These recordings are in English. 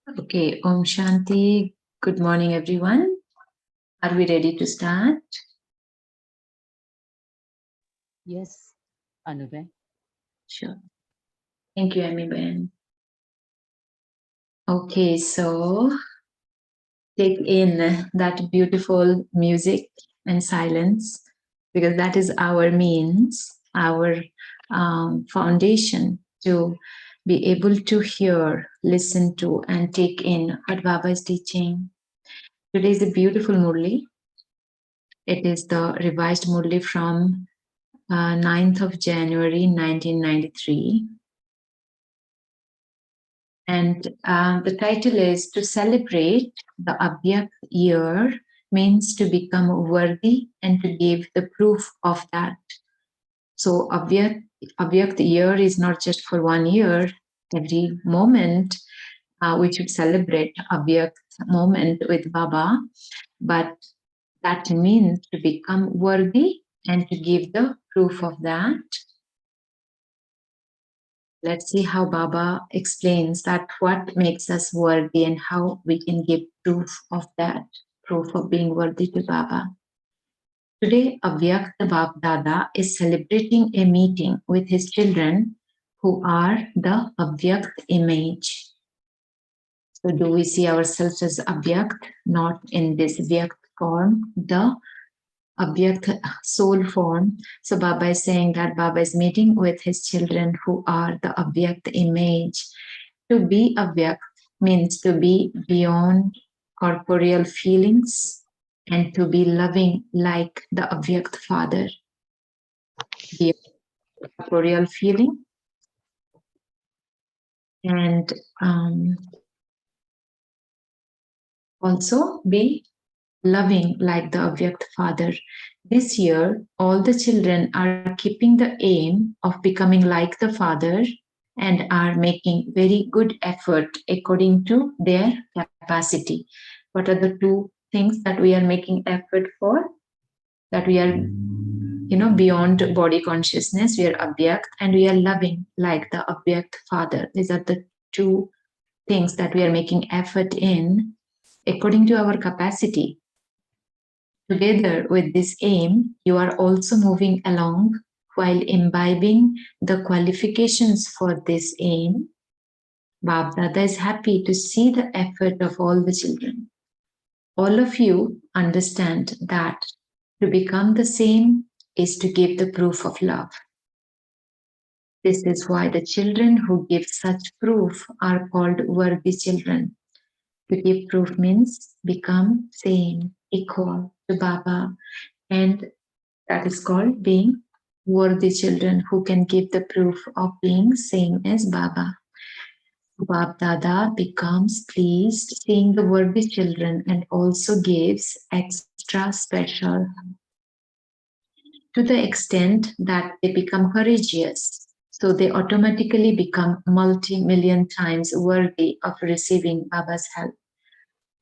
Okay, Om Shanti. Good morning, everyone. Are we ready to start? Yes, Anubhav. Sure. Thank you, Amy Ben. Okay, so take in that beautiful music and silence because that is our means, our foundation to be able to hear, listen to, and take in what Baba is teaching. Today is a beautiful Murli. It is the revised Murli from 9th of January 1993. And the title is To Celebrate the Avyakt Year means to become worthy and to give the proof of that. So Avyakt Year is not just for 1 year. Every moment we should celebrate Avyakt moment with Baba, but that means to become worthy and to give the proof of that. Let's see how Baba explains that what makes us worthy and how we can give proof of that, proof of being worthy to Baba. Today, Avyakt Bab Dada is celebrating a meeting with his children who are the Avyakt image. So do we see ourselves as Avyakt, not in this Vyakt form, the Avyakt soul form? So Baba is saying that Baba is meeting with his children who are the Avyakt image. To be Avyakt means to be beyond corporeal feelings and to be loving like the Avyakt Father. Beyond corporeal feeling and also be loving like the Avyakt Father. This year, all the children are keeping the aim of becoming like the Father and are making very good effort according to their capacity. What are the two things that we are making effort for? That we are, beyond body consciousness, we are Avyakt and we are loving like the Avyakt Father. These are the two things that we are making effort in according to our capacity. Together with this aim, you are also moving along while imbibing the qualifications for this aim. Bab Dada is happy to see the effort of all the children. All of you understand that to become the same is to give the proof of love. This is why the children who give such proof are called worthy children. To give proof means become same, equal to Baba, and that is called being worthy children who can give the proof of being same as Baba. Bab Dada becomes pleased seeing the worthy children and also gives extra special to the extent that they become courageous. So they automatically become multi-million times worthy of receiving Baba's help.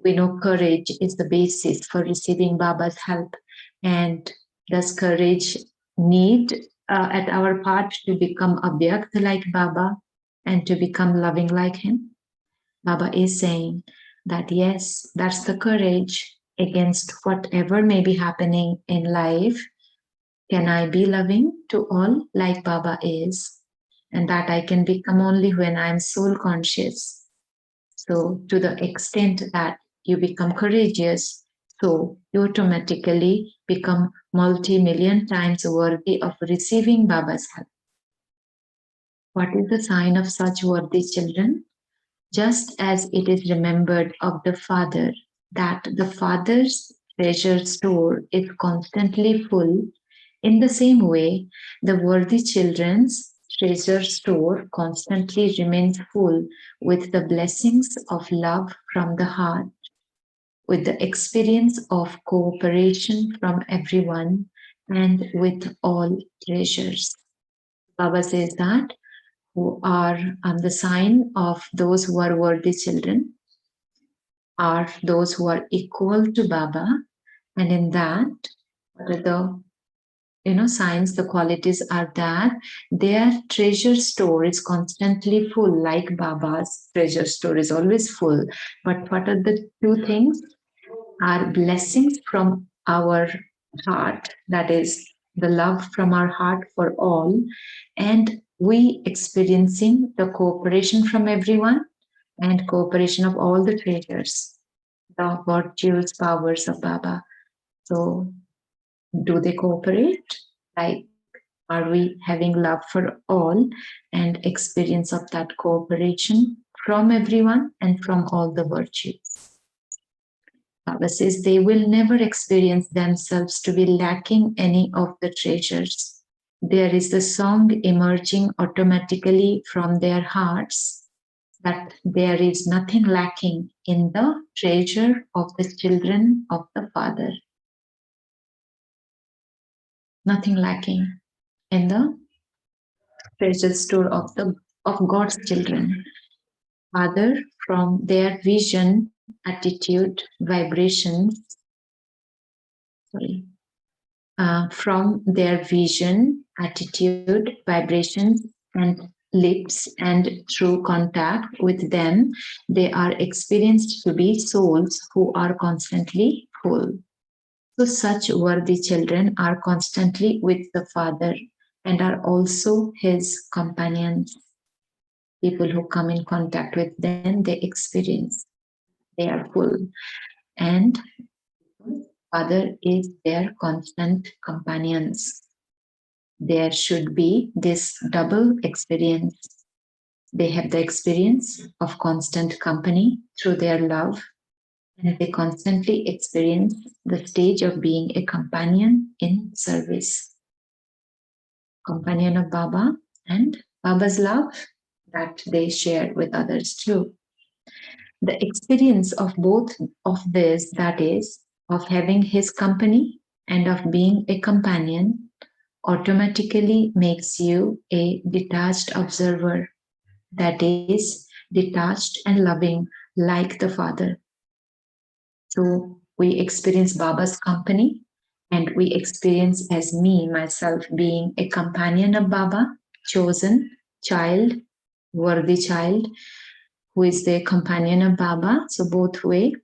We know courage is the basis for receiving Baba's help. And does courage need at our part to become Avyakt like Baba and to become loving like him? Baba is saying that yes, that's the courage against whatever may be happening in life. Can I be loving to all like Baba is? And that I can become only when I'm soul conscious. So, to the extent that you become courageous, so you automatically become multi-million times worthy of receiving Baba's help. What is the sign of such worthy children? Just as it is remembered of the Father that the Father's treasure store is constantly full, in the same way, the worthy children's treasure store constantly remains full with the blessings of love from the heart, with the experience of cooperation from everyone, and with all treasures. Baba says that who are the sign of those who are worthy children are those who are equal to Baba, and in that, what are the signs, the qualities are that their treasure store is constantly full, like Baba's treasure store is always full. But what are the two things? Are blessings from our heart, that is, the love from our heart for all, and we experiencing the cooperation from everyone and cooperation of all the treasures, the virtues, powers of Baba. So, do they cooperate? Like, are we having love for all and experience of that cooperation from everyone and from all the virtues? Baba says they will never experience themselves to be lacking any of the treasures. There is the song emerging automatically from their hearts that there is nothing lacking in the treasure of the children of the Father. Nothing lacking in the treasure store of God's children. Father, from their vision, attitude, vibrations, sorry, from their vision, attitude, vibrations, and lips, and through contact with them, they are experienced to be souls who are constantly full. So, such worthy children are constantly with the Father and are also his companions. People who come in contact with them, they experience they are full. And Father is their constant companions. There should be this double experience. They have the experience of constant company through their love, and they constantly experience the stage of being a companion in service. Companion of Baba and Baba's love that they share with others too. The experience of both of this, that is, of having his company and of being a companion, automatically makes you a detached observer, that is, detached and loving like the Father. So we experience Baba's company and we experience as me, myself, being a companion of Baba, chosen child, worthy child, who is the companion of Baba. So both way,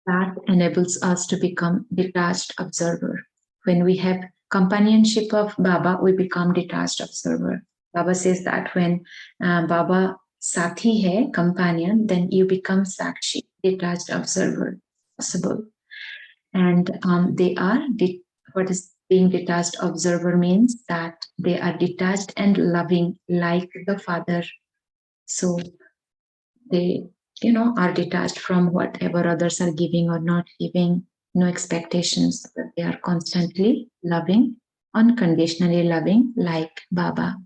that enables us to become detached observer. When we have companionship of Baba, we become detached observer. Baba says that when Baba Sathi hai, companion, then you become Sakshi, detached observer, possible. And they are, what is being detached observer means that they are detached and loving like the Father. So they are detached from whatever others are giving or not giving, no expectations, but they are constantly loving, unconditionally loving like Baba.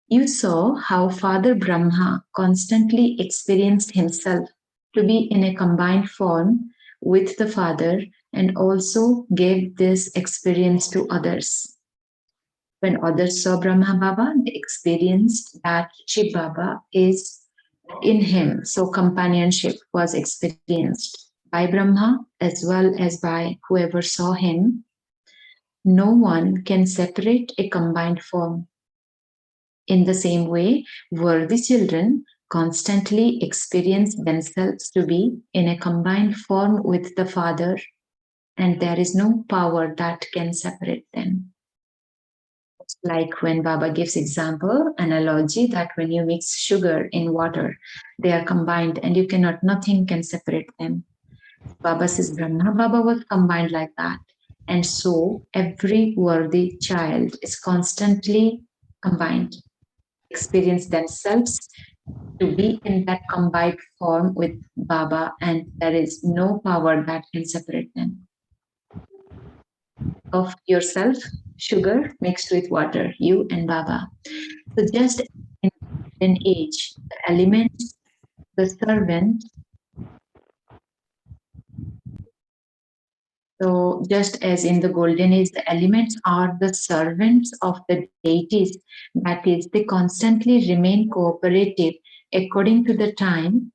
You saw how Father Brahma constantly experienced himself to be in a combined form with the Father and also gave this experience to others. When others saw Brahma Baba, they experienced that Shiv Baba is in him. So companionship was experienced by Brahma as well as by whoever saw him. No one can separate a combined form. In the same way, worthy children constantly experience themselves to be in a combined form with the Father, and there is no power that can separate them. Like when Baba gives example, analogy that when you mix sugar in water, they are combined and nothing can separate them. Baba says Brahma Baba was combined like that. And so every worthy child is constantly combined, experience themselves to be in that combined form with Baba, and there is no power that can separate them. Of yourself, sugar mixed with water, you and Baba. So just in an age, the elements, the servant. So just as in the golden age, the elements are the servants of the deities. That is, they constantly remain cooperative according to the time.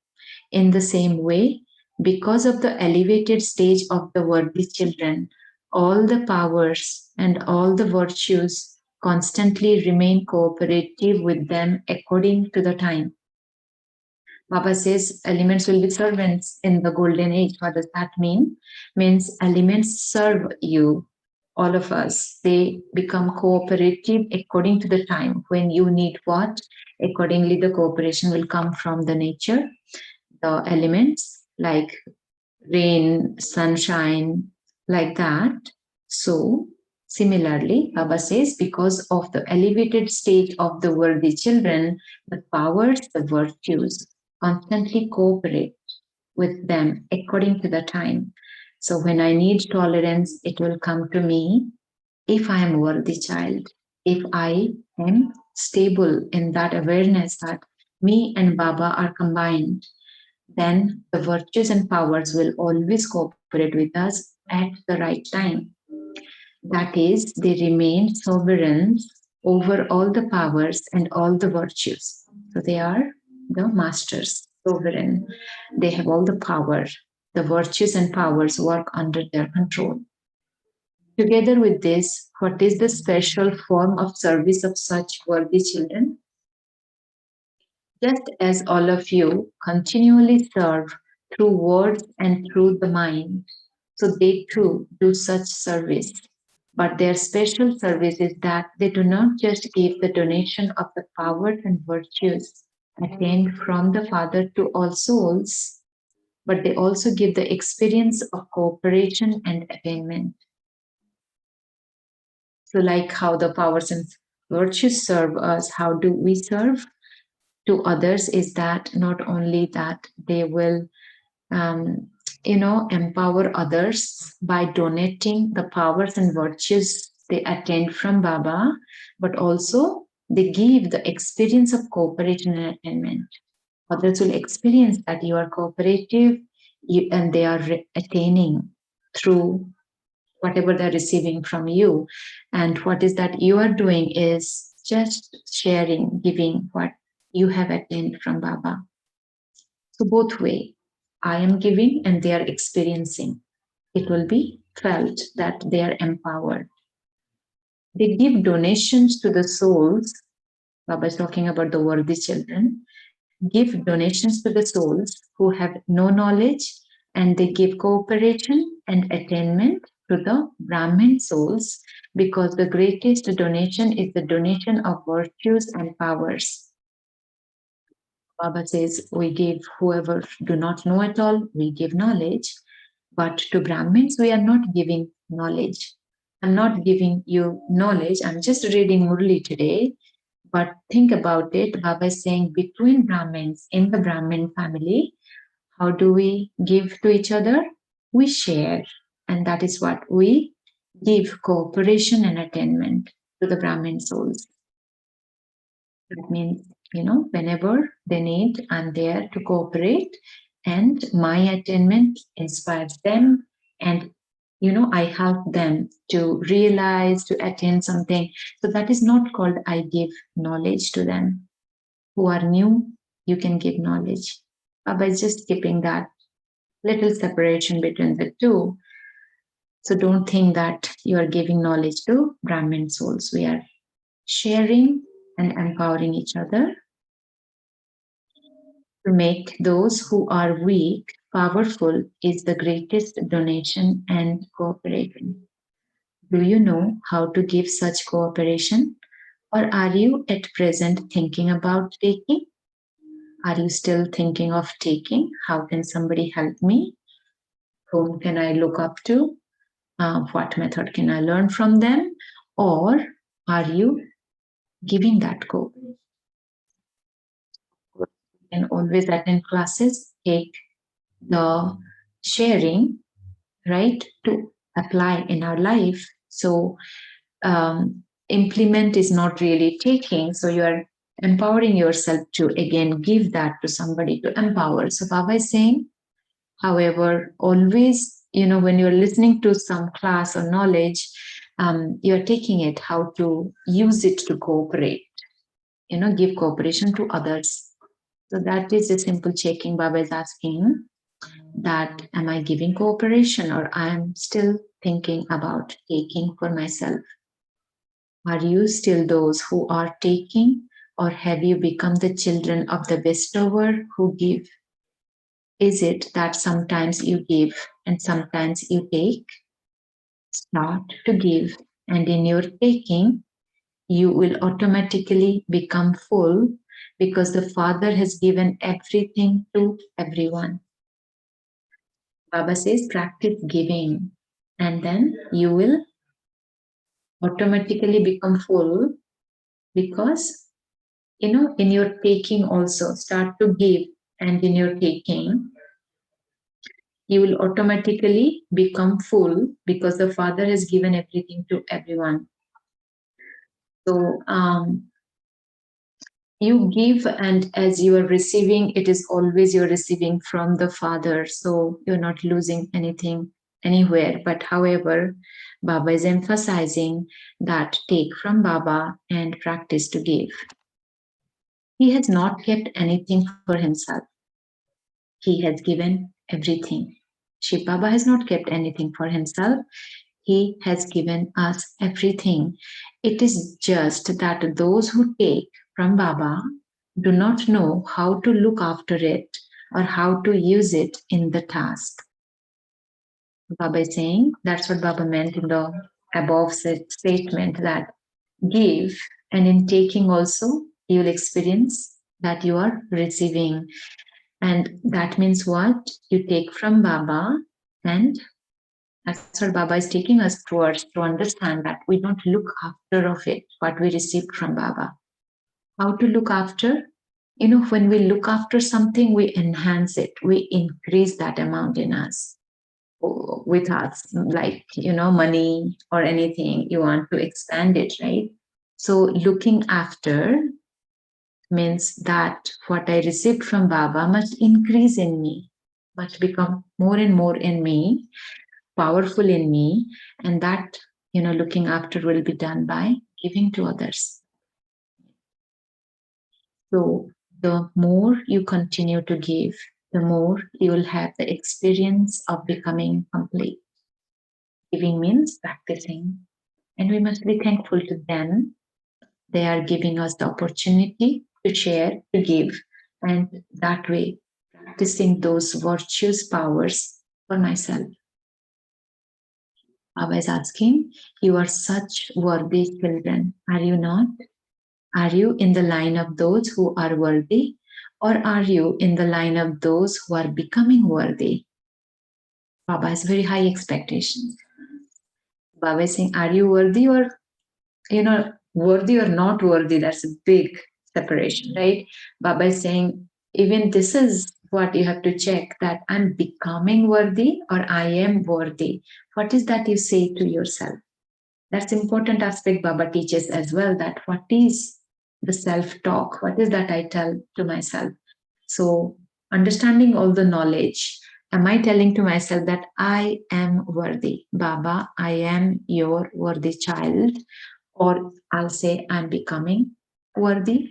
In the same way, because of the elevated stage of the worthy children, all the powers and all the virtues constantly remain cooperative with them according to the time. Baba says elements will be servants in the golden age. What does that mean? Means elements serve you, all of us. They become cooperative according to the time. When you need what, accordingly the cooperation will come from the nature, the elements like rain, sunshine, like that. So, similarly, Baba says, because of the elevated state of the worthy children, the powers, the virtues constantly cooperate with them according to the time. So, when I need tolerance, it will come to me if I am a worthy child, if I am stable in that awareness that me and Baba are combined, then the virtues and powers will always cooperate with us at the right time. That is, they remain sovereign over all the powers and all the virtues. So they are the masters, sovereign. They have all the power. The virtues and powers work under their control. Together with this, what is the special form of service of such worthy children? Just as all of you continually serve through words and through the mind, so they too do such service. But their special service is that they do not just give the donation of the powers and virtues attained from the Father to all souls, but they also give the experience of cooperation and attainment. So, like how the powers and virtues serve us, how do we serve to others? Is that not only that they will empower others by donating the powers and virtues they attained from Baba, but also they give the experience of cooperation and attainment. Others will experience that you are cooperative and they are attaining through whatever they're receiving from you. And what is that you are doing is just sharing, giving what you have attained from Baba. So both way, I am giving and they are experiencing. It will be felt that they are empowered. They give donations to the souls. Baba is talking about the worthy children. Give donations to the souls who have no knowledge, and they give cooperation and attainment to the Brahmin souls, because the greatest donation is the donation of virtues and powers. Baba says, we give whoever do not know at all, we give knowledge. But to Brahmins, we are not giving knowledge. I'm not giving you knowledge. I'm just reading Murli today. But think about it. Baba is saying between Brahmins, in the Brahmin family, how do we give to each other? We share. And that is what we give cooperation and attainment to the Brahmin souls. That means, whenever they need, I'm there to cooperate, and my attainment inspires them, and I help them to realize, to attain something. So that is not called I give knowledge to them. Who are new, you can give knowledge. By just keeping that little separation between the two. So don't think that you are giving knowledge to Brahmin souls. We are sharing and empowering each other to make those who are weak powerful is the greatest donation and cooperation. Do you know how to give such cooperation? Or are you at present thinking about taking? Are you still thinking of taking? How can somebody help me? Whom can I look up to? What method can I learn from them? Or are you giving that cooperation? You can always attend classes, take the sharing, right, to apply in our life. So implement is not really taking. So you are empowering yourself to again give that to somebody to empower. So Baba is saying, however, always, when you're listening to some class or knowledge, you're taking it, how to use it to cooperate, give cooperation to others. So that is a simple checking Baba is asking, that am I giving cooperation or I am still thinking about taking for myself? Are you still those who are taking, or have you become the children of the bestower who give? Is it that sometimes you give and sometimes you take? Start to give, and in your taking, you will automatically become full because the Father has given everything to everyone. Baba says, practice giving, and then you will automatically become full because, in your taking also, start to give, and in your taking, you will automatically become full because the Father has given everything to everyone. So, you give, and as you are receiving, it is always you're receiving from the Father, so you're not losing anything anywhere. But however, Baba is emphasizing that take from Baba and practice to give. He has not kept anything for himself. He has given everything. Shiv Baba has not kept anything for himself. He has given us everything. It is just that those who take from Baba do not know how to look after it or how to use it in the task. Baba is saying, that's what Baba meant in the above statement, that give, and in taking also, you will experience that you are receiving. And that means what? You take from Baba, and that's what Baba is taking us towards, to understand that we don't look after of it, what we received from Baba. How to look after? When we look after something, we enhance it, we increase that amount in us, with us, like, money or anything, you want to expand it, right? So looking after means that what I received from Baba must increase in me, must become more and more in me, powerful in me, and that, looking after will be done by giving to others. So the more you continue to give, the more you will have the experience of becoming complete. Giving means practicing, and we must be thankful to them. They are giving us the opportunity to share, to give, and that way practicing those virtuous powers for myself. Baba is asking, you are such worthy children, are you not? Are you in the line of those who are worthy, or are you in the line of those who are becoming worthy? Baba has very high expectations. Baba is saying, are you worthy, or, worthy or not worthy? That's a big separation, right? Baba is saying, even this is what you have to check, that I'm becoming worthy or I am worthy. What is that you say to yourself? That's important aspect Baba teaches as well, that what is the self-talk? What is that I tell to myself? So understanding all the knowledge, am I telling to myself that I am worthy? Baba, I am your worthy child. Or I'll say I'm becoming worthy.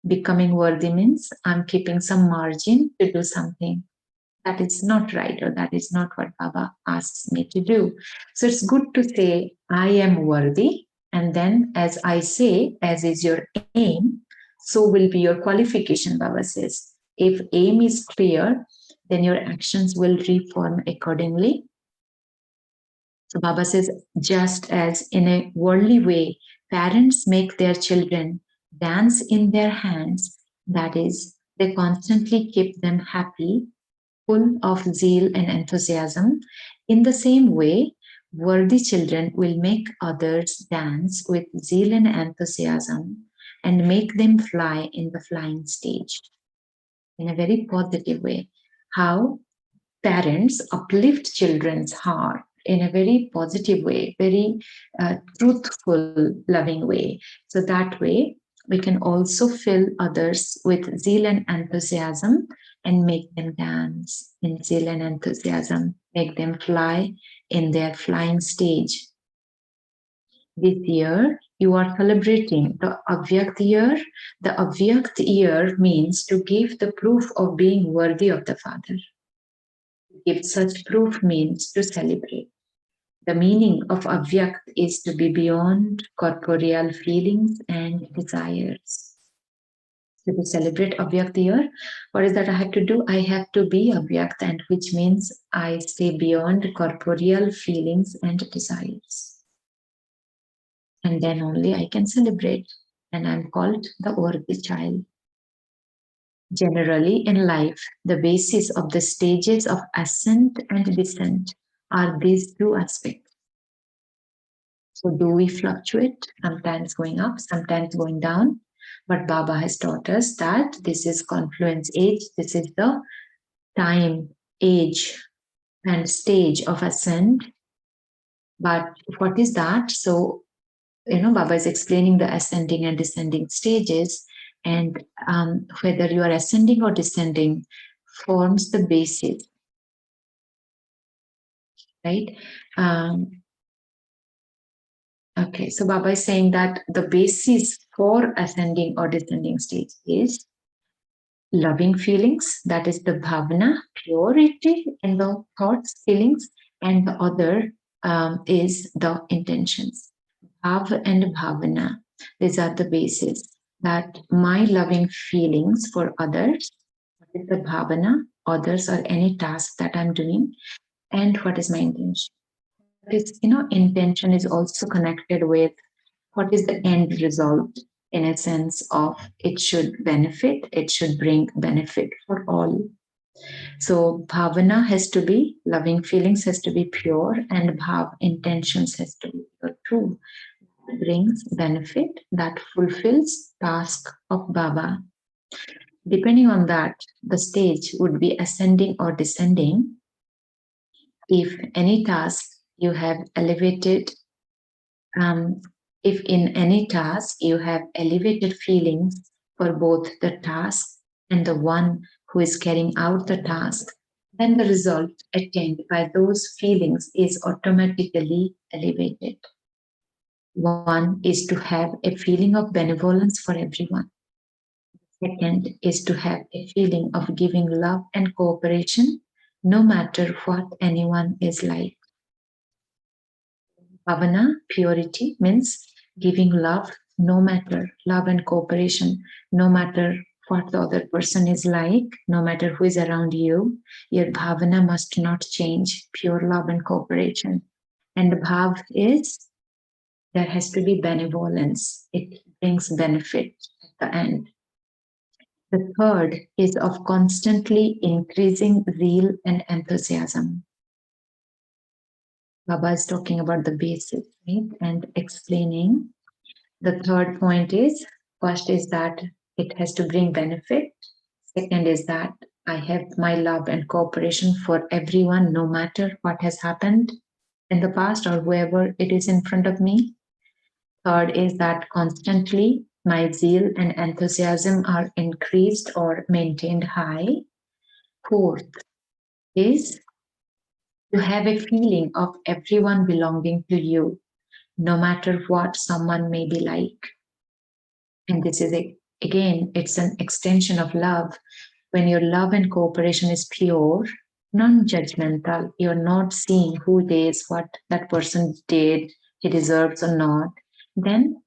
Becoming worthy means I'm keeping some margin to do something that is not right, or that is not what Baba asks me to do. So it's good to say, I am worthy. And then, as I say, as is your aim, so will be your qualification, Baba says. If aim is clear, then your actions will reform accordingly. So Baba says, just as in a worldly way, parents make their children dance in their hands, that is, they constantly keep them happy, full of zeal and enthusiasm. In the same way, worthy children will make others dance with zeal and enthusiasm and make them fly in the flying stage in a very positive way. How parents uplift children's heart in a very positive way, very truthful, loving way. So that way, we can also fill others with zeal and enthusiasm and make them dance in zeal and enthusiasm, make them fly in their flying stage. This year, you are celebrating the Avyakt Year. The Avyakt Year means to give the proof of being worthy of the Father. Give such proof means to celebrate. The meaning of Avyakt is to be beyond corporeal feelings and desires. So to celebrate Avyakt Year, what is that I have to do? I have to be Avyakt, and which means I stay beyond corporeal feelings and desires. And then only I can celebrate, and I'm called the worthy child. Generally, in life, the basis of the stages of ascent and descent are these two aspects. So, do we fluctuate, sometimes going up, sometimes going down? But Baba has taught us that this is confluence age, this is the time, age, and stage of ascent. But what is that? So, Baba is explaining the ascending and descending stages, and whether you are ascending or descending forms the basis, right? Okay, so Baba is saying that the basis for ascending or descending stage is loving feelings, that is the bhavana, purity in the thoughts, feelings, and the other is the intentions. Bhav and bhavana, these are the basis that my loving feelings for others, what is the bhavana, others or any task that I'm doing, and what is my intention. This, intention is also connected with what is the end result, in a sense of it should benefit, it should bring benefit for all. So bhavana has to be, loving feelings has to be pure, and bhav, intentions has to be pure too. Brings benefit, that fulfills task of Baba. Depending on that, the stage would be ascending or descending. If any task you have elevated, if in any task you have elevated feelings for both the task and the one who is carrying out the task, then the result attained by those feelings is automatically elevated. One is to have a feeling of benevolence for everyone. Second is to have a feeling of giving love and cooperation no matter what anyone is like. Bhavana, purity, means giving love no matter, love and cooperation, no matter what the other person is like, no matter who is around you, your bhavana must not change, pure love and cooperation. And the bhav is there has to be benevolence. It brings benefit at the end. The third is of constantly increasing zeal and enthusiasm. Baba is talking about the basics, right? And explaining. The third point is, first is that it has to bring benefit. Second is that I have my love and cooperation for everyone, no matter what has happened in the past or whoever it is in front of me. Third is that constantly my zeal and enthusiasm are increased or maintained high. Fourth is to have a feeling of everyone belonging to you, no matter what someone may be like. And this is again, it's an extension of love. When your love and cooperation is pure, non-judgmental, you're not seeing who it is, what that person did, he deserves or not, then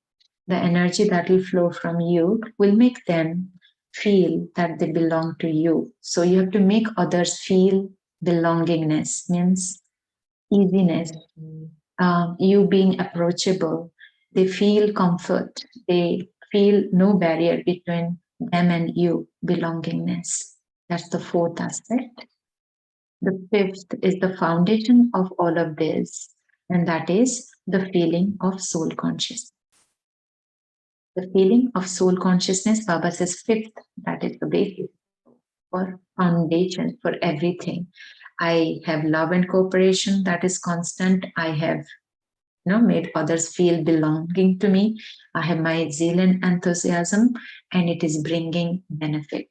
the energy that will flow from you will make them feel that they belong to you. So you have to make others feel belongingness, means easiness, you being approachable. They feel comfort. They feel no barrier between them and you, belongingness. That's the fourth aspect. The fifth is the foundation of all of this, and that is the feeling of soul consciousness. The feeling of soul consciousness, Baba says fifth, that is the basis or foundation for everything. I have love and cooperation that is constant. I have made others feel belonging to me. I have my zeal and enthusiasm, and it is bringing benefit.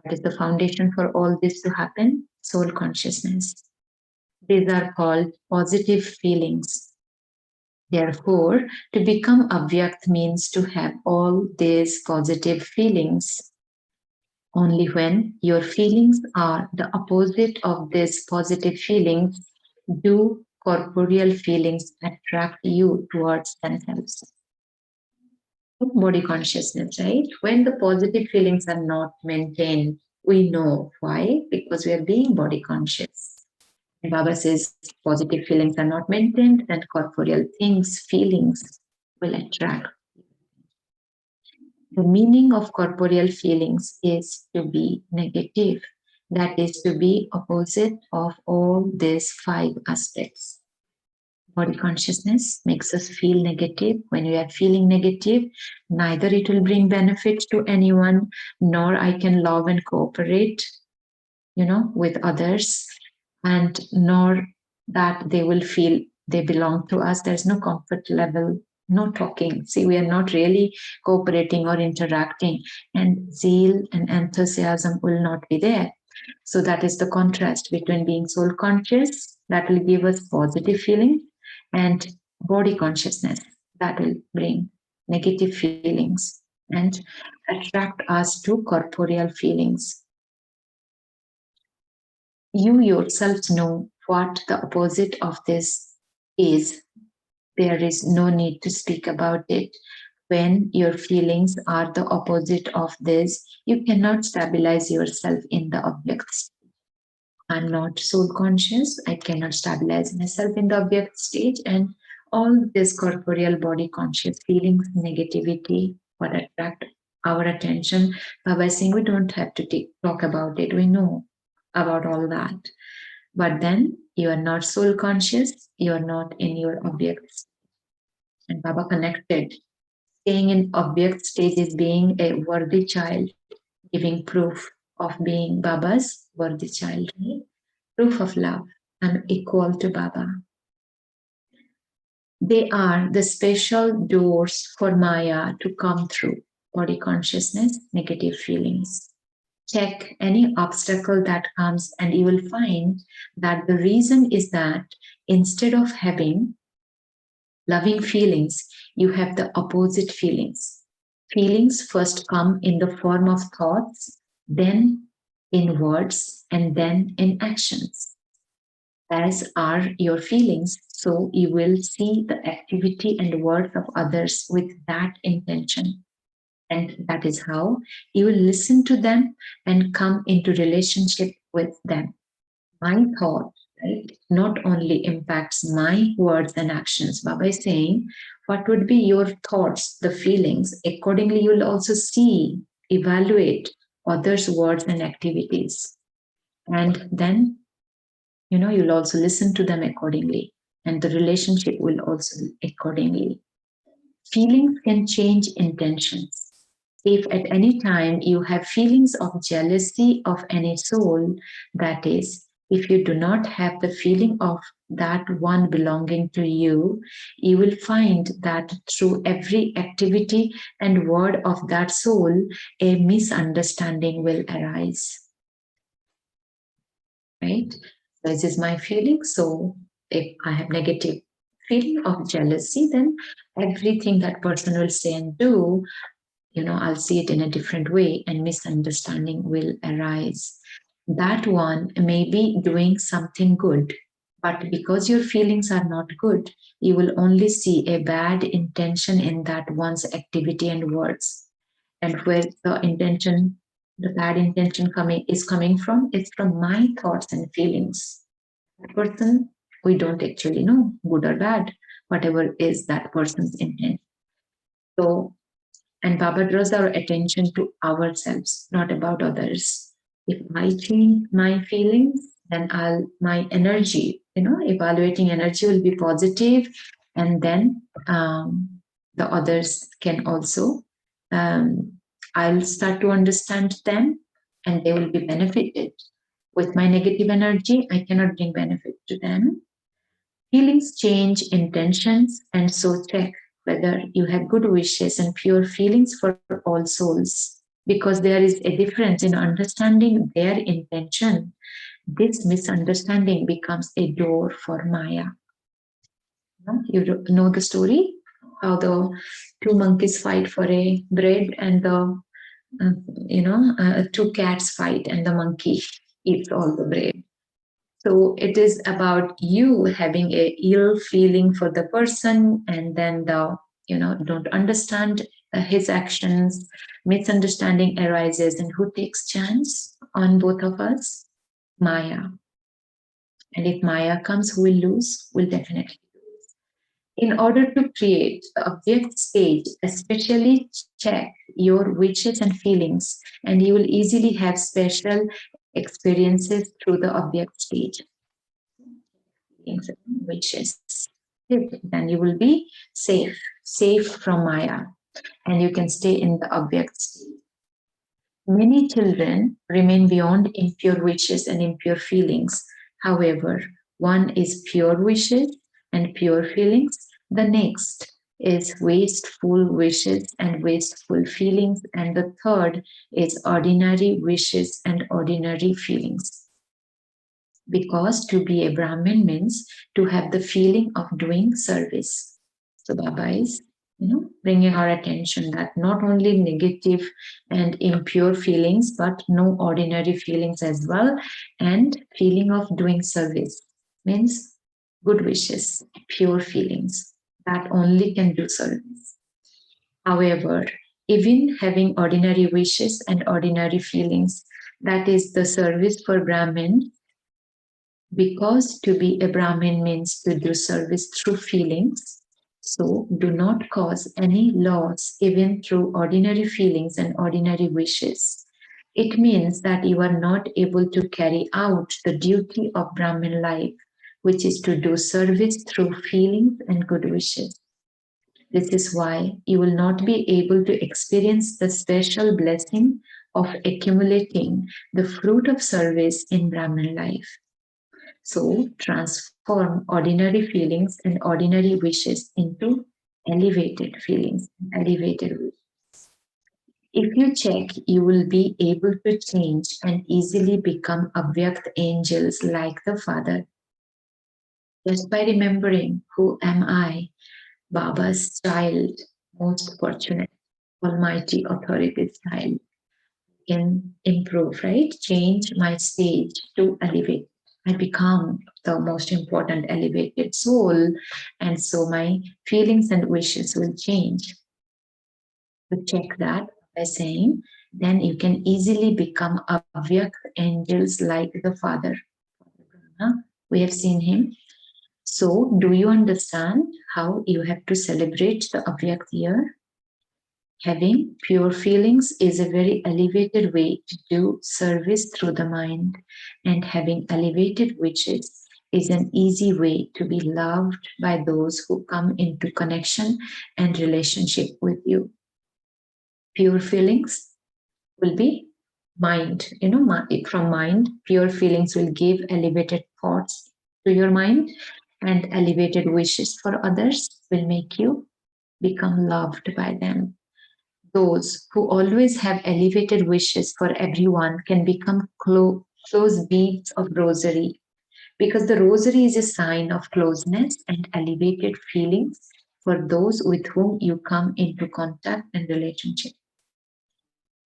What is the foundation for all this to happen? Soul consciousness. These are called positive feelings. Therefore, to become Avyakt means to have all these positive feelings. Only when your feelings are the opposite of these positive feelings do corporeal feelings attract you towards themselves. Body consciousness, right? When the positive feelings are not maintained, we know why, because we are being body conscious. And Baba says positive feelings are not maintained, and corporeal things, feelings will attract. The meaning of corporeal feelings is to be negative, that is to be opposite of all these five aspects. Body consciousness makes us feel negative. When we are feeling negative, neither it will bring benefit to anyone, nor I can love and cooperate, with others, and nor that they will feel they belong to us. There's no comfort level, no talking. See, we are not really cooperating or interacting, and zeal and enthusiasm will not be there. So that is the contrast between being soul conscious, that will give us positive feeling, and body consciousness, that will bring negative feelings and attract us to corporeal feelings. You yourselves know what the opposite of this is. There is no need to speak about it. When your feelings are the opposite of this, you cannot stabilize yourself in the objects. I'm not soul conscious. I cannot stabilize myself in the object stage. And all this corporeal body conscious feelings, negativity, what attract our attention. Baba is saying we don't have to talk about it. We know about all that. But then you are not soul conscious. You are not in your objects. And Baba connected. Staying in object stage is being a worthy child, giving proof of being Baba's worthy child. Right? Proof of love. I'm equal to Baba. They are the special doors for Maya to come through. Body consciousness, negative feelings. Check any obstacle that comes, and you will find that the reason is that instead of having loving feelings, you have the opposite feelings. Feelings first come in the form of thoughts, then in words, and then in actions. As are your feelings, so you will see the activity and words of others with that intention. And that is how you will listen to them and come into relationship with them. My thought, right, not only impacts my words and actions. Baba is saying, what would be your thoughts, the feelings? Accordingly, you will also see, evaluate others' words and activities. And then, you'll also listen to them accordingly. And the relationship will also accordingly. Feelings can change intentions. If at any time you have feelings of jealousy of any soul, that is, if you do not have the feeling of that one belonging to you, you will find that through every activity and word of that soul, a misunderstanding will arise. Right? This is my feeling. So if I have negative feeling of jealousy, then everything that person will say and do, I'll see it in a different way, and misunderstanding will arise. That one may be doing something good, but because your feelings are not good, you will only see a bad intention in that one's activity and words. And where the bad intention coming from, it's from my thoughts and feelings. That person, we don't actually know, good or bad, whatever is that person's intent. So, and Baba draws our attention to ourselves, not about others. If I change my feelings, then my energy, evaluating energy will be positive, and then the others can also, I'll start to understand them, and they will be benefited. With my negative energy, I cannot bring benefit to them. Feelings change intentions, and so check whether you have good wishes and pure feelings for all souls, because there is a difference in understanding their intention. This misunderstanding becomes a door for Maya. You know the story, how the two monkeys fight for a bread, and the two cats fight, and the monkey eats all the bread. So it is about you having a ill feeling for the person, and then don't understand his actions. Misunderstanding arises, and who takes chance on both of us? Maya. And if Maya comes, who will lose? Will definitely. In order to create the object stage, especially check your wishes and feelings, and you will easily have special experiences through the object stage. Feelings and wishes. Then you will be safe from Maya, and you can stay in the object state. Many children remain beyond impure wishes and impure feelings. However, one is pure wishes and pure feelings. The next is wasteful wishes and wasteful feelings. And the third is ordinary wishes and ordinary feelings. Because to be a Brahmin means to have the feeling of doing service. So Baba is, bringing our attention that not only negative and impure feelings, but no ordinary feelings as well. And feeling of doing service means good wishes, pure feelings that only can do service. However, even having ordinary wishes and ordinary feelings, that is the service for Brahmin, because to be a Brahmin means to do service through feelings. So do not cause any loss even through ordinary feelings and ordinary wishes. It means that you are not able to carry out the duty of Brahmin life, which is to do service through feelings and good wishes. This is why you will not be able to experience the special blessing of accumulating the fruit of service in Brahmin life. So transform ordinary feelings and ordinary wishes into elevated feelings, elevated wishes. If you check, you will be able to change and easily become Avyakt angels like the Father. Just by remembering who am I, Baba's child, most fortunate, Almighty Authority's child, can improve, right? Change my stage to elevate. I become the most important elevated soul, and so my feelings and wishes will change. To check that by saying, then you can easily become Avyakt angels like the Father. We have seen him. So, do you understand how you have to celebrate the Avyakt year? Having pure feelings is a very elevated way to do service through the mind, and having elevated wishes is an easy way to be loved by those who come into connection and relationship with you. Pure feelings will be mind, from mind, pure feelings will give elevated thoughts to your mind, and elevated wishes for others will make you become loved by them. Those who always have elevated wishes for everyone can become close beads of rosary, because the rosary is a sign of closeness and elevated feelings for those with whom you come into contact and relationship.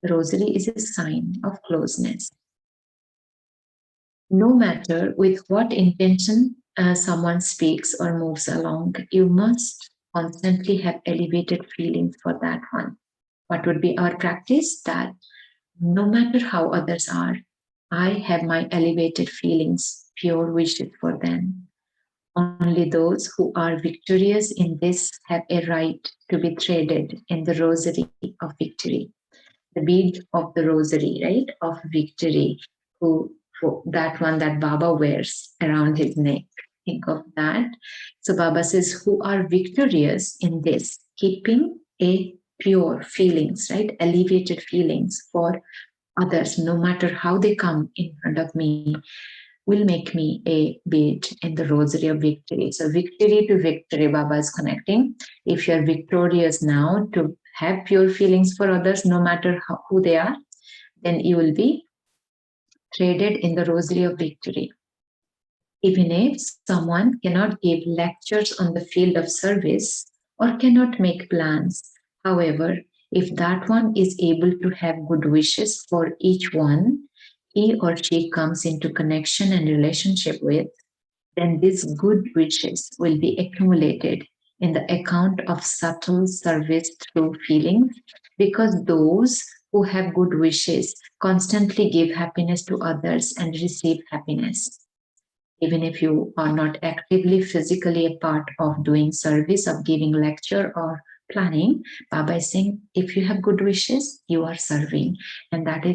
The rosary is a sign of closeness. No matter with what intention someone speaks or moves along, you must constantly have elevated feelings for that one. What would be our practice? That no matter how others are, I have my elevated feelings, pure wishes for them. Only those who are victorious in this have a right to be threaded in the rosary of victory. The bead of the rosary, right, of victory, that one that Baba wears around his neck. Think of that. So Baba says, who are victorious in this, keeping a pure feelings, right, elevated feelings for others, no matter how they come in front of me, will make me a bead in the rosary of victory. So victory to victory, Baba is connecting. If you're victorious now to have pure feelings for others, no matter who they are, then you will be traded in the rosary of victory. Even if someone cannot give lectures on the field of service or cannot make plans, however, if that one is able to have good wishes for each one, he or she comes into connection and relationship with, then these good wishes will be accumulated in the account of subtle service through feelings, because those who have good wishes constantly give happiness to others and receive happiness. Even if you are not actively physically a part of doing service, of giving lecture or planning, Baba is saying if you have good wishes, you are serving. And that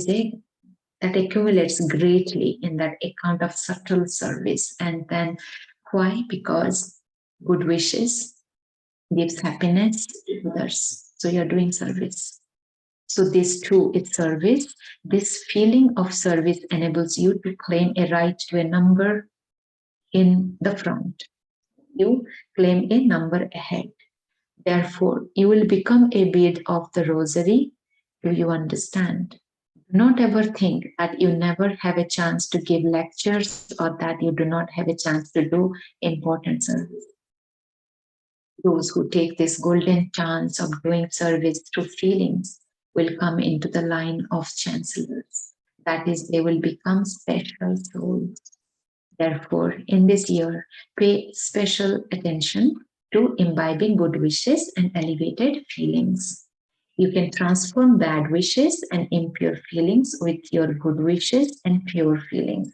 accumulates greatly in that account of subtle service. And then why? Because good wishes gives happiness to others. So you're doing service. So this too is service. This feeling of service enables you to claim a right to a number in the front. You claim a number ahead. Therefore, you will become a bead of the rosary. Do you understand? Not ever think that you never have a chance to give lectures or that you do not have a chance to do important service. Those who take this golden chance of doing service through feelings will come into the line of chancellors. That is, they will become special souls. Therefore, in this year, pay special attention to imbibing good wishes and elevated feelings. You can transform bad wishes and impure feelings with your good wishes and pure feelings.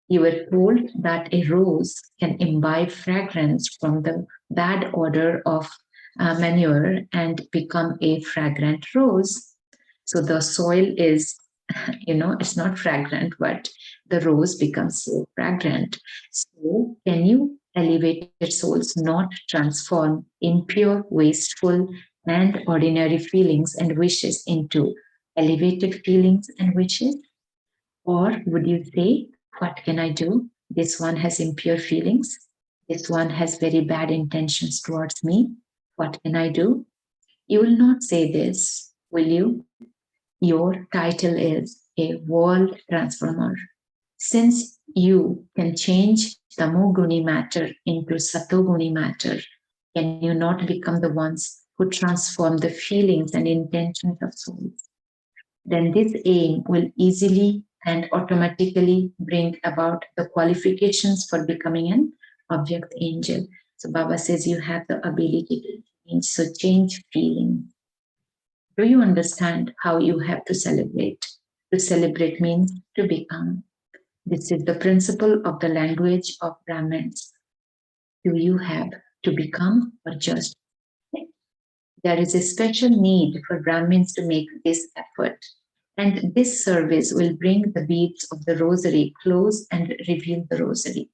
You were told that a rose can imbibe fragrance from the bad odor of manure and become a fragrant rose. So the soil is, it's not fragrant, but the rose becomes so fragrant. So, can you elevated souls not transform impure, wasteful, and ordinary feelings and wishes into elevated feelings and wishes? Or would you say, what can I do? This one has impure feelings. This one has very bad intentions towards me. What can I do? You will not say this, will you? Your title is a world transformer. Since you can change tamoguni matter into satoguni matter, can you not become the ones who transform the feelings and intentions of souls? Then this aim will easily and automatically bring about the qualifications for becoming an Avyakt angel. So Baba says you have the ability to change. So change feeling. Do you understand how you have to celebrate? To celebrate means to become. This is the principle of the language of Brahmins. Do you have to become or just? There is a special need for Brahmins to make this effort. And this service will bring the beads of the rosary close and reveal the rosary.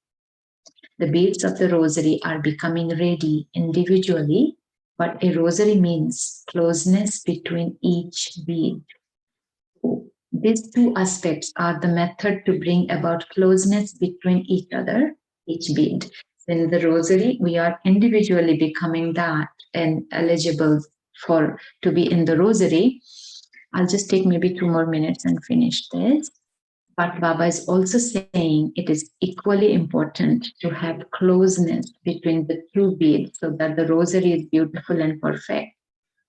The beads of the rosary are becoming ready individually, but a rosary means closeness between each bead. These two aspects are the method to bring about closeness between each other, each bead. In the rosary, we are individually becoming that and eligible for to be in the rosary. I'll just take maybe 2 more minutes and finish this. But Baba is also saying it is equally important to have closeness between the two beads so that the rosary is beautiful and perfect.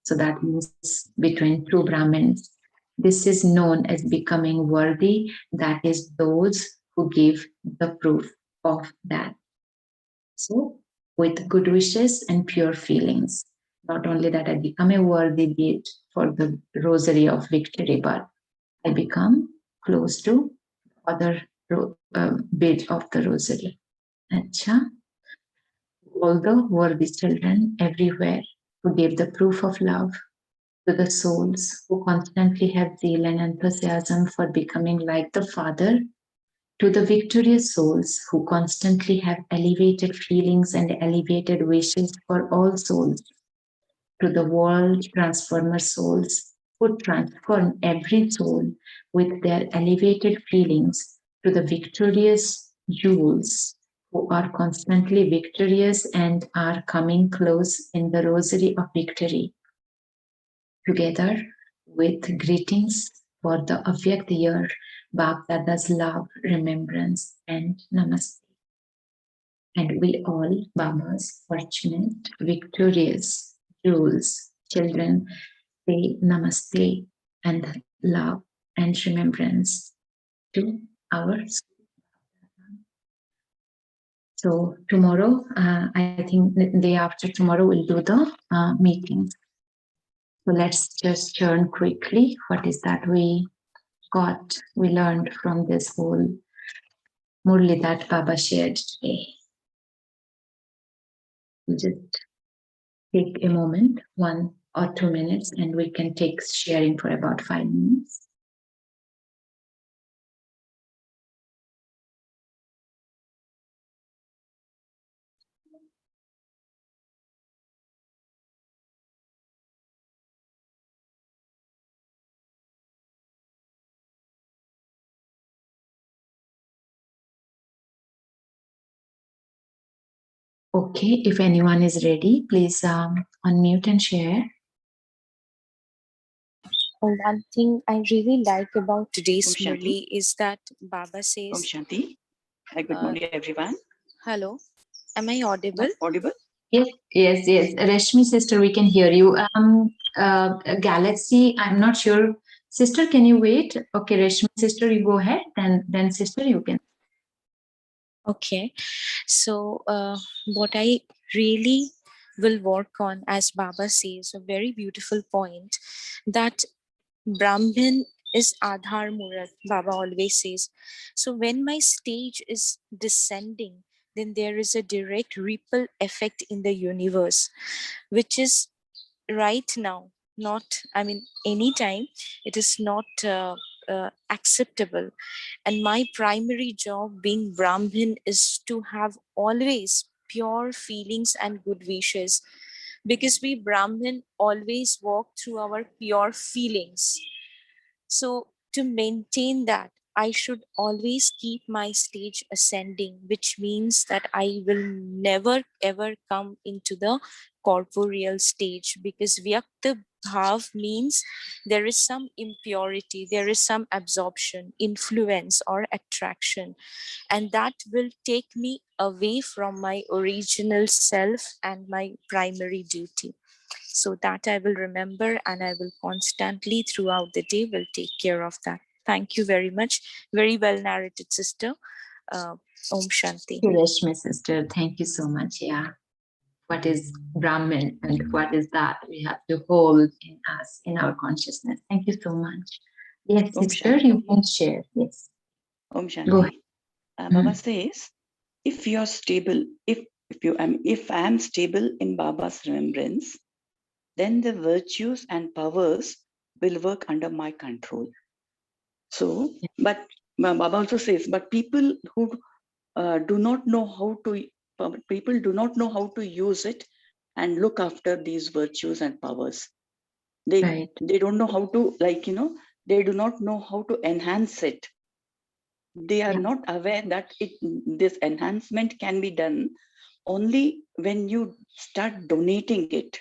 So that means between two Brahmins. This is known as becoming worthy. That is those who give the proof of that. So with good wishes and pure feelings. Not only that I become a worthy bead for the rosary of victory, but I become close to other bit of the rosary. Acha. All the worthy children everywhere who gave the proof of love to the souls who constantly have zeal and enthusiasm for becoming like the Father, to the victorious souls who constantly have elevated feelings and elevated wishes for all souls, to the world transformer souls who transform every soul with their elevated feelings, to the victorious jewels who are constantly victorious and are coming close in the rosary of victory. Together with greetings for the Avyakt Year, Bab Dada's love, remembrance, and namaste. And we all, Babas, fortunate, victorious, jewels, children, say namaste and love and remembrance. to our school. So tomorrow, I think the day after tomorrow, we'll do the meetings. So let's just churn quickly. What is that we learned from this whole Murli that Baba shared today? Just take a moment, 1 or 2 minutes, and we can take sharing for about 5 minutes. Okay, if anyone is ready, please unmute and share. One thing I really like about today's Murli is that Baba says, Om Shanti. Hi, good morning, everyone. Hello, am I audible? Audible? Yes, yes, yes. Rashmi sister, we can hear you. Galaxy, I'm not sure. Sister, can you wait? Okay, Rashmi sister, you go ahead, and then sister, you can. Okay, so what I really will work on, as Baba says, a very beautiful point, that Brahman is Adhar Murat, Baba always says. So when my stage is descending, then there is a direct ripple effect in the universe, which is right now, not, I mean, anytime, it is not acceptable. And my primary job being Brahmin is to have always pure feelings and good wishes, because we Brahmin always walk through our pure feelings. So to maintain that, I should always keep my stage ascending, which means that I will never ever come into the corporeal stage, because Vyakta Bhav means there is some impurity, there is some absorption, influence, or attraction, and that will take me away from my original self and my primary duty. So that I will remember, and I will constantly throughout the day will take care of that. Thank you very much. Very well narrated, sister. Om Shanti. Thank you, Rashmi sister. Thank you so much. Yeah. What is Brahman and what is that we have to hold in us, in our consciousness? Thank you so much. Yes, Om sister, Shanti. you can share. Yes. Om Go ahead. Shanti. Baba says, if you're stable, if I am stable in Baba's remembrance, then the virtues and powers will work under my control. So, but Baba also says, but people who do not know how to use it and look after these virtues and powers. They don't know how to, they do not know how to enhance it. They are not aware that this enhancement can be done only when you start donating it,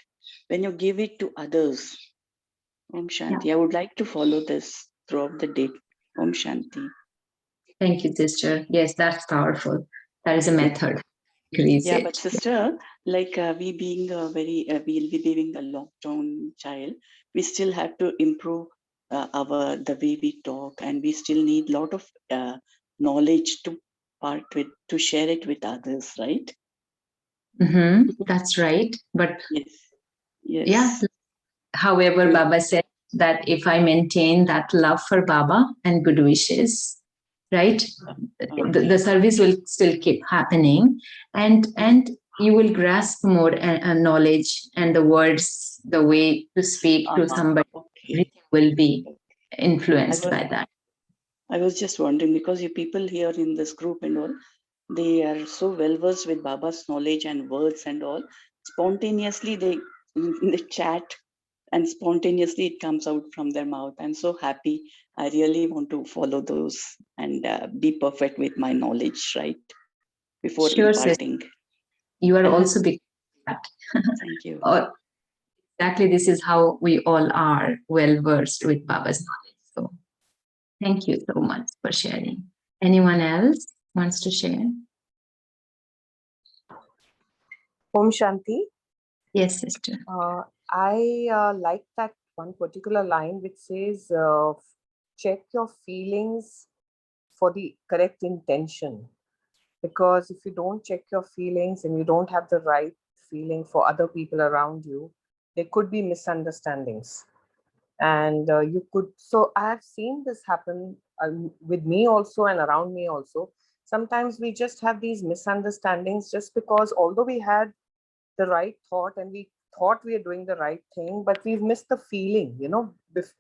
when you give it to others. Om Shanti. I would like to follow this throughout the day. Om Shanti. Thank you, sister. Yes, that's powerful. That is a method. Yeah, but sister, like we being a we'll be being a lockdown child, we still have to improve the way we talk, and we still need a lot of knowledge to share it with others, right? That's right. But yes. Yeah, however, Baba said that if I maintain that love for Baba and good wishes, right, the service will still keep happening, and you will grasp more knowledge, and the words, the way to speak to somebody, everything will be influenced by that. I was just wondering, because you people here in this group and all, they are so well versed with Baba's knowledge and words and all. Spontaneously they chat, and spontaneously it comes out from their mouth. I'm so happy. I really want to follow those and be perfect with my knowledge, right? Before imparting. You are also big that. Thank you. Exactly, this is how we all are well versed with Baba's knowledge. So thank you so much for sharing. Anyone else wants to share? Om Shanti. Yes, sister. I like that one particular line which says, check your feelings for the correct intention. Because if you don't check your feelings and you don't have the right feeling for other people around you, there could be misunderstandings. And so I have seen this happen with me also and around me also. Sometimes we just have these misunderstandings just because although we had the right thought and we thought we are doing the right thing, but we've missed the feeling.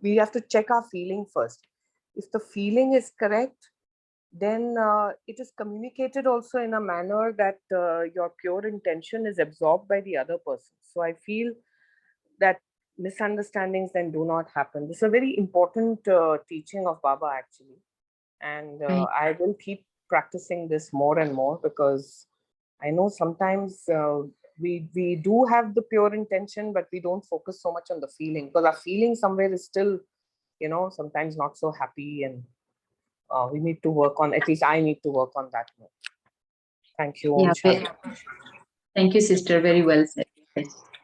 We have to check our feeling first. If the feeling is correct, then it is communicated also in a manner that your pure intention is absorbed by the other person. So I feel that misunderstandings then do not happen. This is a very important teaching of Baba, actually. And I will keep practicing this more and more, because I know sometimes we do have the pure intention, but we don't focus so much on the feeling, because our feeling somewhere is still, sometimes not so happy. And we need to work on, at least I need to work on that more. Thank you. Om Shanti. Thank you, sister. Very well said.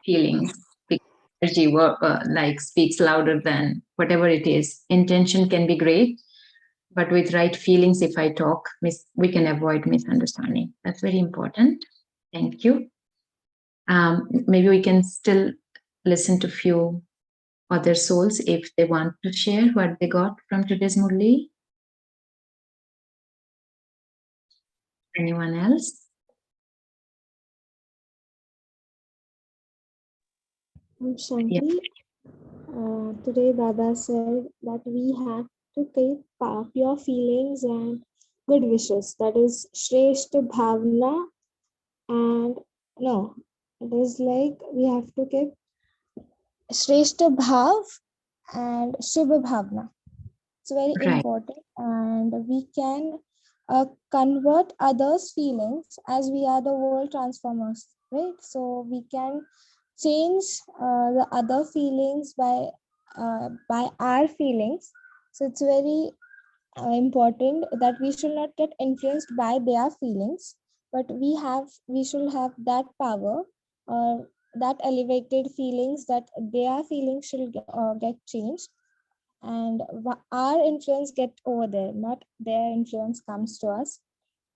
Feelings, energy work, like speaks louder than whatever it is. Intention can be great, but with right feelings, if I talk, we can avoid misunderstanding. That's very important. Thank you. Maybe we can still listen to few other souls if they want to share what they got from today's Murli. Anyone else? Shanti, today Baba said that we have to keep pure feelings and good wishes. That is Shreshta Bhavna, and no, it is like we have to keep Shreshta Bhav and Shubha Bhavna. It's very important, and we can convert others' feelings, as we are the world transformers, right? So we can change the other feelings by our feelings. So it's very important that we should not get influenced by their feelings, but we should have that power, or that elevated feelings, that their feelings should get changed, and our influence get over there, not their influence comes to us.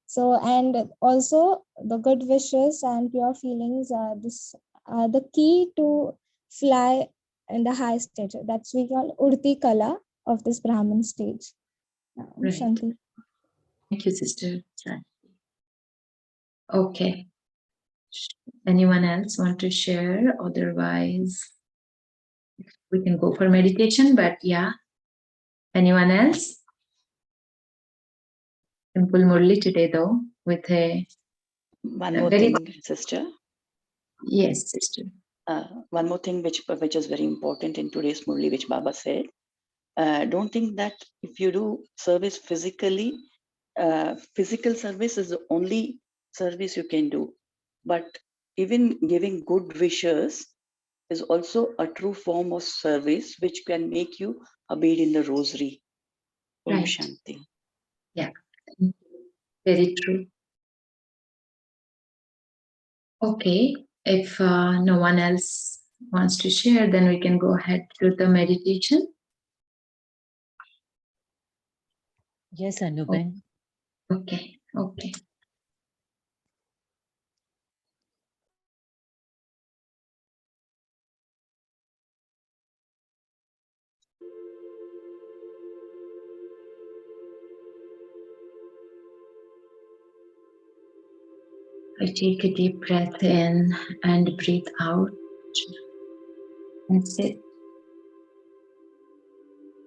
So, and also the good wishes and pure feelings are the key to fly in the high stage. That's we call Urti Kala of this Brahman stage. Right. Shanti. Thank you, sister. Okay. Anyone else want to share? Otherwise, we can go for meditation, but yeah. Anyone else? Simple Murli today though, with one more thing, sister. Yes, sister. One more thing which is very important in today's Murli, which Baba said. Don't think that if you do service physically, physical service is the only service you can do. But even giving good wishes is also a true form of service, which can make you a bead in the rosary. Om Right. Shanti. Yeah, very true. Okay, if no one else wants to share, then we can go ahead to the meditation. Yes, Anuben. Okay, okay. I take a deep breath in and breathe out and sit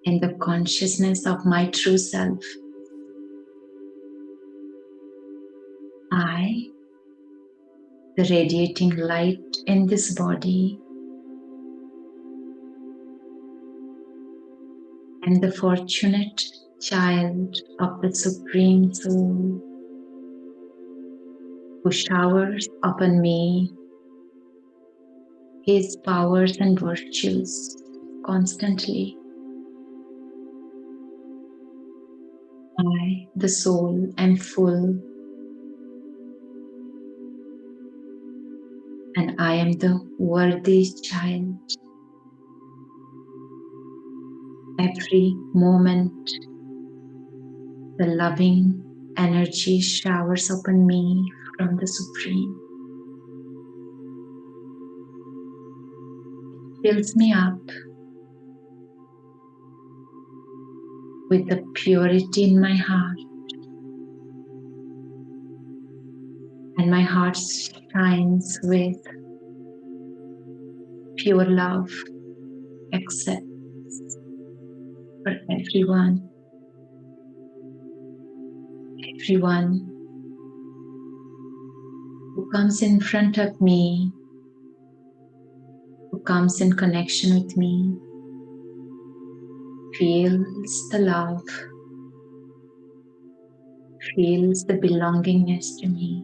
in the consciousness of my true self. I, the radiating light in this body, and the fortunate child of the Supreme Soul, who showers upon me His powers and virtues constantly. I, the soul, am full, and I am the worthy child. Every moment The loving energy showers upon me from the Supreme. It fills me up with the purity in my heart, and my heart shines with pure love, acceptance for everyone who comes in front of me, who comes in connection with me, feels the love, feels the belongingness to me,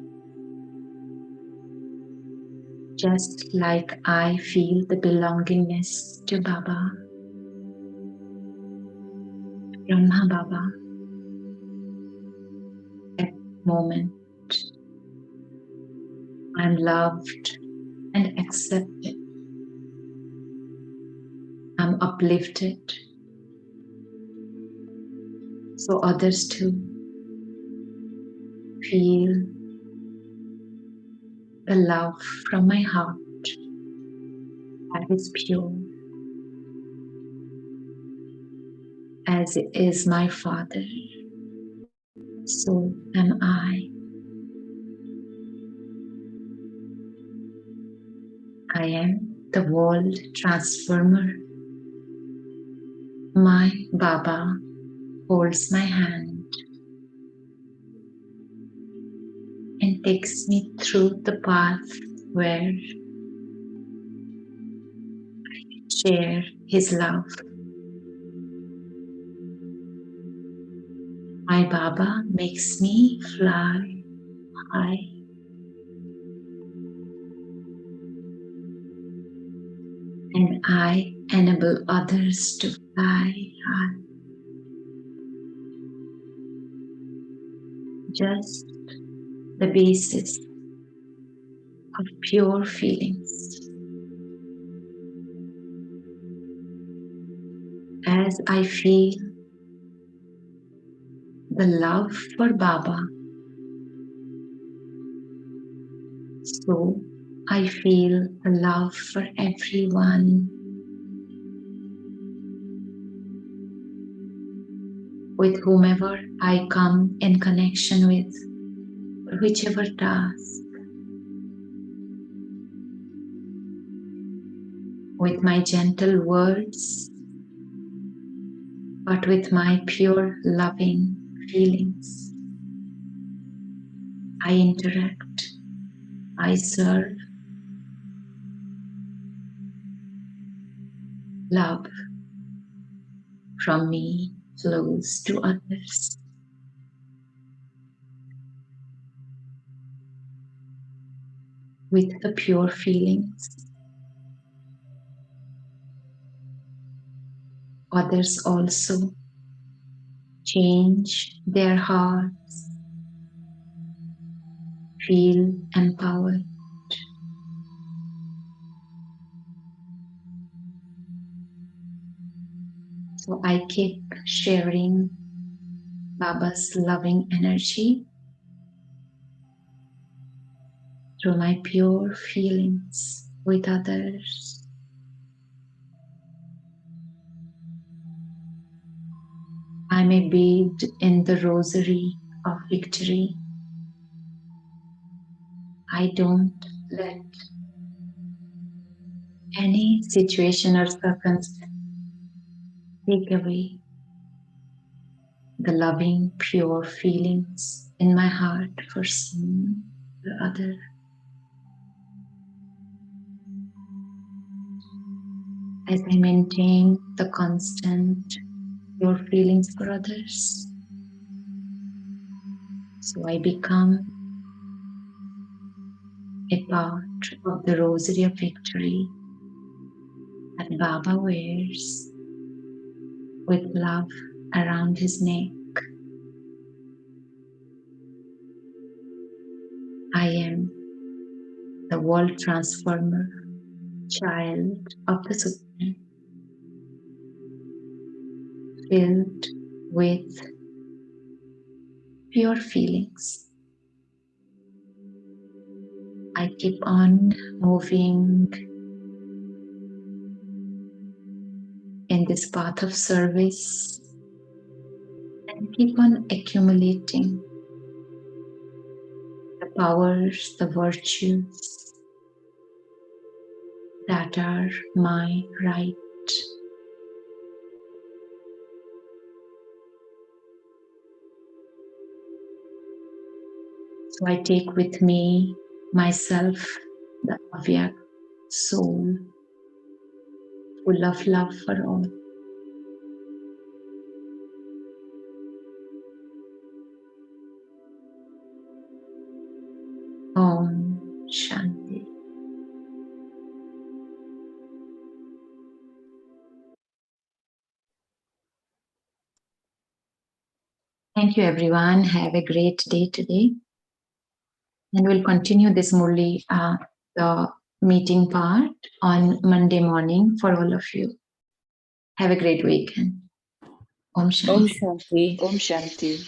just like I feel the belongingness to Baba, Brahma Baba. At the moment, I'm loved and accepted. I'm uplifted, so others too feel the love from my heart that is pure, as it is my Father, so am I. I am the world transformer. My Baba holds my hand and takes me through the path where I share His love. My Baba makes me fly high, and I enable others to fly high. Just the basis of pure feelings. As I feel the love for Baba, so I feel the love for everyone with whomever I come in connection with, for whichever task, with my gentle words, but with my pure loving feelings. I interact, I serve. Love from me flows to others. With the pure feelings, others also change their hearts, feel empowered. So I keep sharing Baba's loving energy through my pure feelings with others. I may bathe in the rosary of victory. I don't let any situation or circumstance take away the loving, pure feelings in my heart for some or other. As I maintain the constant, pure feelings for others, so I become a part of the rosary of victory that Baba wears with love around his neck. I am the world transformer, child of the Supreme, filled with pure feelings. I keep on moving in this path of service and keep on accumulating the powers, the virtues that are my right. So I take with me myself, the Avyakt soul, full of love for all. Om Shanti. Thank you, everyone. Have a great day today. And we'll continue this Murli, the meeting part on Monday morning for all of you. Have a great weekend. Om Shanti. Om Shanti. Om Shanti.